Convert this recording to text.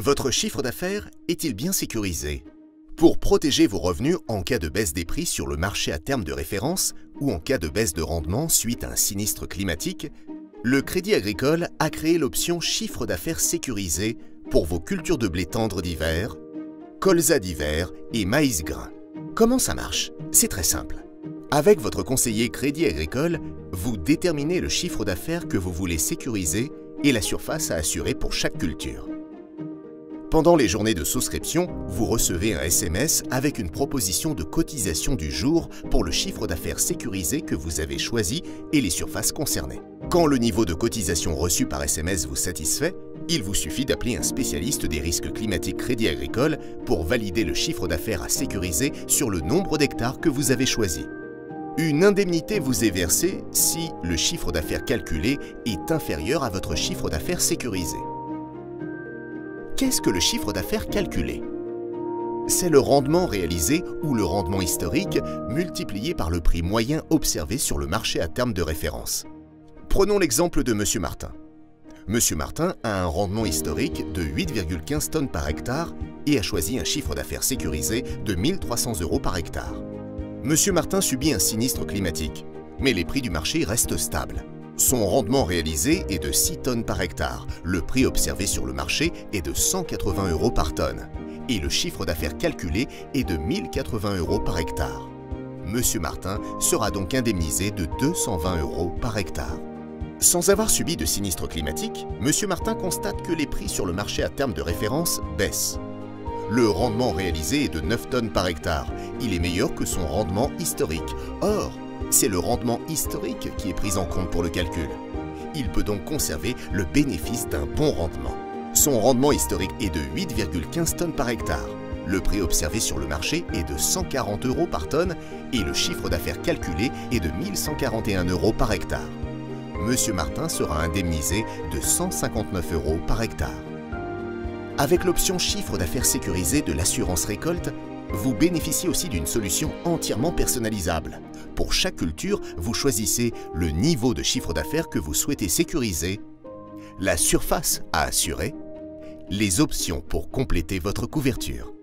Votre chiffre d'affaires est-il bien sécurisé? Pour protéger vos revenus en cas de baisse des prix sur le marché à terme de référence ou en cas de baisse de rendement suite à un sinistre climatique, le Crédit Agricole a créé l'option chiffre d'affaires sécurisé pour vos cultures de blé tendre d'hiver, colza d'hiver et maïs grain. Comment ça marche? C'est très simple. Avec votre conseiller Crédit Agricole, vous déterminez le chiffre d'affaires que vous voulez sécuriser et la surface à assurer pour chaque culture. Pendant les journées de souscription, vous recevez un SMS avec une proposition de cotisation du jour pour le chiffre d'affaires sécurisé que vous avez choisi et les surfaces concernées. Quand le niveau de cotisation reçu par SMS vous satisfait, il vous suffit d'appeler un spécialiste des risques climatiques Crédit Agricole pour valider le chiffre d'affaires à sécuriser sur le nombre d'hectares que vous avez choisi. Une indemnité vous est versée si le chiffre d'affaires calculé est inférieur à votre chiffre d'affaires sécurisé. Qu'est-ce que le chiffre d'affaires calculé? C'est le rendement réalisé ou le rendement historique multiplié par le prix moyen observé sur le marché à terme de référence. Prenons l'exemple de M. Martin. M. Martin a un rendement historique de 8,15 tonnes par hectare et a choisi un chiffre d'affaires sécurisé de 1 300 € par hectare. M. Martin subit un sinistre climatique, mais les prix du marché restent stables. Son rendement réalisé est de 6 tonnes par hectare, le prix observé sur le marché est de 180 € par tonne et le chiffre d'affaires calculé est de 1 080 € par hectare. M. Martin sera donc indemnisé de 220 € par hectare. Sans avoir subi de sinistre climatique, M. Martin constate que les prix sur le marché à terme de référence baissent. Le rendement réalisé est de 9 tonnes par hectare. Il est meilleur que son rendement historique. Or, c'est le rendement historique qui est pris en compte pour le calcul. Il peut donc conserver le bénéfice d'un bon rendement. Son rendement historique est de 8,15 tonnes par hectare. Le prix observé sur le marché est de 140 € par tonne et le chiffre d'affaires calculé est de 1 141 € par hectare. M. Martin sera indemnisé de 159 € par hectare. Avec l'option chiffre d'affaires sécurisé de l'assurance récolte, vous bénéficiez aussi d'une solution entièrement personnalisable. Pour chaque culture, vous choisissez le niveau de chiffre d'affaires que vous souhaitez sécuriser, la surface à assurer, les options pour compléter votre couverture.